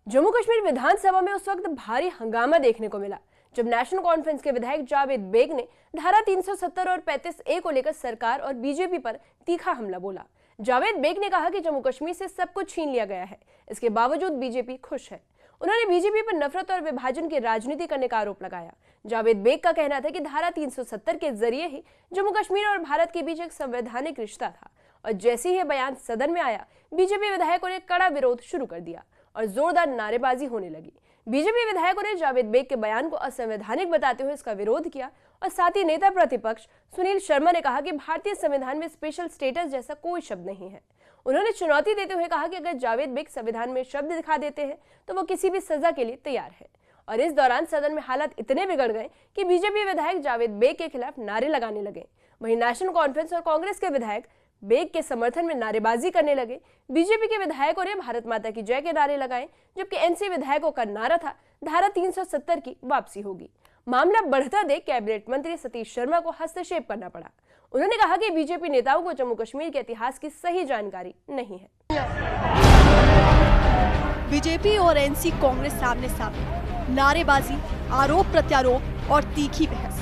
जम्मू कश्मीर विधानसभा में उस वक्त भारी हंगामा देखने को मिला जब नेशनल कॉन्फ्रेंस के विधायक जावेद बेग ने धारा 370 और 35A को लेकर सरकार और बीजेपी पर तीखा हमला बोला। जावेद बेग ने कहा कि जम्मू कश्मीर से सब कुछ छीन लिया गया है, इसके बावजूद बीजेपी खुश है। उन्होंने बीजेपी पर नफरत और विभाजन की राजनीति करने का आरोप लगाया। जावेद बेग का कहना था कि धारा 370 के जरिए ही जम्मू कश्मीर और भारत के बीच एक संवैधानिक रिश्ता था और जैसे ही यह बयान सदन में आया, बीजेपी विधायकों ने कड़ा विरोध शुरू कर दिया और जोरदार नारेबाजी होने लगी। बीजेपी विधायकों ने जावेद बेग के बयान को असंवैधानिक बताते हुए इसका विरोध किया और साथ ही नेता प्रतिपक्ष सुनील शर्मा ने कहा कि भारतीय संविधान में स्पेशल स्टेटस जैसा कोई शब्द नहीं है। उन्होंने चुनौती देते हुए कहा कि अगर जावेद बेग संविधान में शब्द दिखा देते हैं तो वो किसी भी सजा के लिए तैयार है। और इस दौरान सदन में हालात इतने बिगड़ गए कि बीजेपी विधायक जावेद बेग के खिलाफ नारे लगाने लगे। वहीं नेशनल कॉन्फ्रेंस और कांग्रेस के विधायक बेग के समर्थन में नारेबाजी करने लगे। बीजेपी के विधायकों ने भारत माता की जय के नारे लगाए, जबकि एनसी विधायकों का नारा था धारा 370 की वापसी होगी। मामला बढ़ता देख कैबिनेट मंत्री सतीश शर्मा को हस्तक्षेप करना पड़ा। उन्होंने कहा कि बीजेपी नेताओं को जम्मू कश्मीर के इतिहास की सही जानकारी नहीं है। बीजेपी और एनसी कांग्रेस सामने सामने, नारेबाजी, आरोप प्रत्यारोप और तीखी बहस।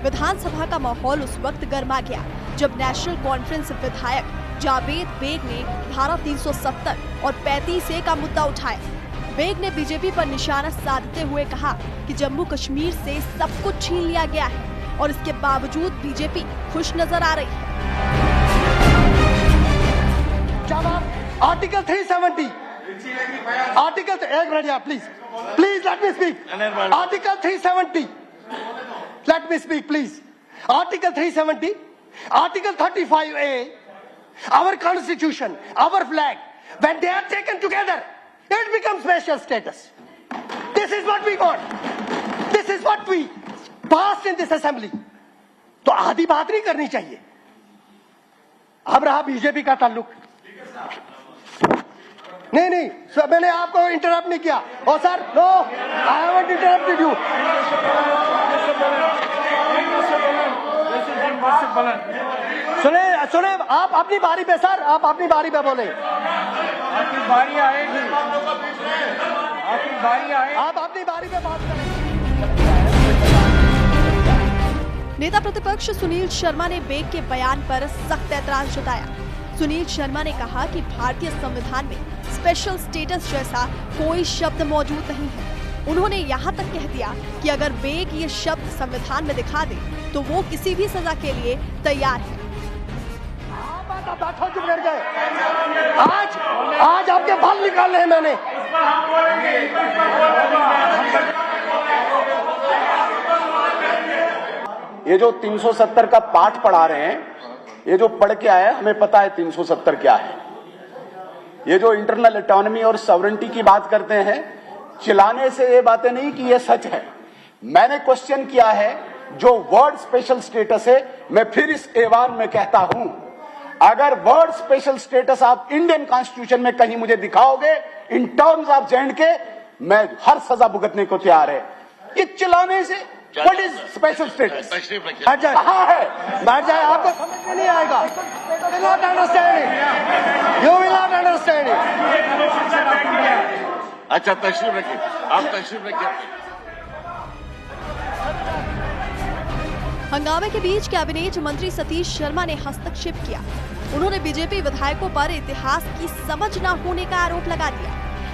विधानसभा का माहौल उस वक्त गर्मा गया जब नेशनल कॉन्फ्रेंस विधायक जावेद बेग ने धारा 370 और 35A का मुद्दा उठाया। बेग ने बीजेपी पर निशाना साधते हुए कहा कि जम्मू कश्मीर से सब कुछ छीन लिया गया है और इसके बावजूद बीजेपी खुश नजर आ रही है। आर्टिकल 370 एक minute please let me speak. Article 370 let me speak please. Article 370, Article 35A, our constitution, our flag, when they are taken together, it becomes special status. This is what we got. This is what we passed in this assembly. तो आधी बात नहीं करनी चाहिए। अब रहा BJP का ताल्लुक। नहीं सर, मैंने आपको इंटरप्ट नहीं किया। और sir, no, I haven't interrupted you. सुने आप अपनी बारी पे सर, आप अपनी बारी पे बोले। आपकी बारी आएगी, आप अपनी बारी पे बात करें। नेता प्रतिपक्ष सुनील शर्मा ने बेग के बयान पर सख्त ऐतराज जताया। सुनील शर्मा ने कहा कि भारतीय संविधान में स्पेशल स्टेटस जैसा कोई शब्द मौजूद नहीं है। उन्होंने यहाँ तक कह दिया कि अगर बेग ये शब्द संविधान में दिखा दे तो वो किसी भी सजा के लिए तैयार है। आज आपके बाल निकालने हैं मैंने। ये जो 370 का पाठ पढ़ा रहे हैं, ये जो पढ़ के आया, हमें पता है 370 क्या है। ये जो इंटरनल ऑटोनॉमी और सॉवरेनिटी की बात करते हैं, चिल्लाने से ये बातें नहीं कि ये सच है। मैंने क्वेश्चन किया है, जो वर्ड स्पेशल स्टेटस है, मैं फिर इस ऐवान में कहता हूं, अगर वर्ड स्पेशल स्टेटस आप इंडियन कॉन्स्टिट्यूशन में कहीं मुझे दिखाओगे इन टर्म्स ऑफ J&K, मैं हर सजा भुगतने को तैयार है। ये चिल्लाने से व्हाट इज स्पेशल स्टेटस कहां है? बैठ जाए, आपको समझ में नहीं आएगा। You will not understand it. You will not understand it. अच्छा, तशरीफ रखिए, आप तशरीफ रखिए। हंगामे के बीच कैबिनेट मंत्री सतीश शर्मा ने हस्तक्षेप किया। उन्होंने बीजेपी विधायकों पर इतिहास की समझ न होने का आरोप लगा दिया।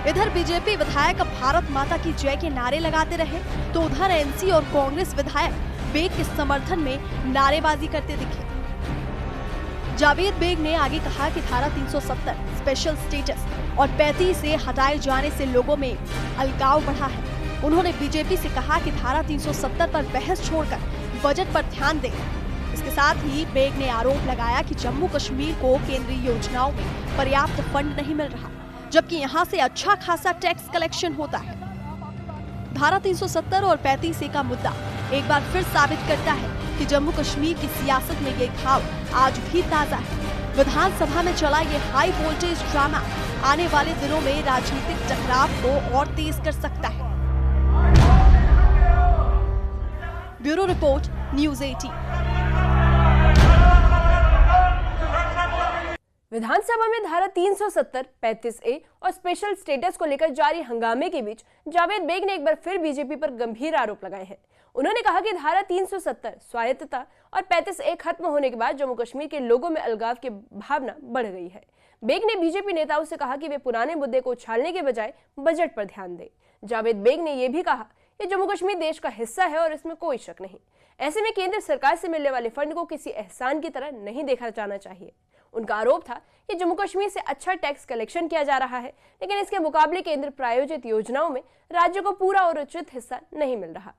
इधर बीजेपी विधायक भारत माता की जय के नारे लगाते रहे तो उधर एनसी और कांग्रेस विधायक बेग के समर्थन में नारेबाजी करते दिखे। जावेद बेग ने आगे कहा कि धारा 370 स्पेशल स्टेटस और 35A हटाए जाने से लोगों में अलगाव बढ़ा है। उन्होंने बीजेपी से कहा कि धारा 370 पर बहस छोड़कर बजट पर ध्यान दें। इसके साथ ही बेग ने आरोप लगाया कि जम्मू कश्मीर को केंद्रीय योजनाओं में पर्याप्त फंड नहीं मिल रहा, जबकि यहां से अच्छा खासा टैक्स कलेक्शन होता है। धारा 370 और 35A का मुद्दा एक बार फिर साबित करता है कि जम्मू कश्मीर की सियासत में ये घाव आज भी ताजा है। विधानसभा में चला ये हाई वोल्टेज ड्रामा आने वाले दिनों में राजनीतिक टकराव को और तेज कर सकता है। Bureau report, news 18। विधानसभा में धारा 370, 35A और स्पेशल स्टेटस को लेकर जारी हंगामे के बीच जावेद बेग ने एक बार फिर बीजेपी पर गंभीर आरोप लगाए हैं। उन्होंने कहा कि धारा 370 स्वायत्तता और 35A खत्म होने के बाद जम्मू कश्मीर के लोगों में अलगाव की भावना बढ़ गई है। बेग ने बीजेपी नेताओं से कहा कि वे पुराने मुद्दे को उछालने के बजाय बजट पर ध्यान दें। जावेद बेग ने यह भी कहा कि जम्मू कश्मीर देश का हिस्सा है और इसमें कोई शक नहीं। ऐसे में केंद्र सरकार से मिलने वाले फंड को किसी एहसान की तरह नहीं देखा जाना चाहिए। उनका आरोप था कि जम्मू कश्मीर से अच्छा टैक्स कलेक्शन किया जा रहा है, लेकिन इसके मुकाबले केंद्र प्रायोजित योजनाओं में राज्य को पूरा और उचित हिस्सा नहीं मिल रहा।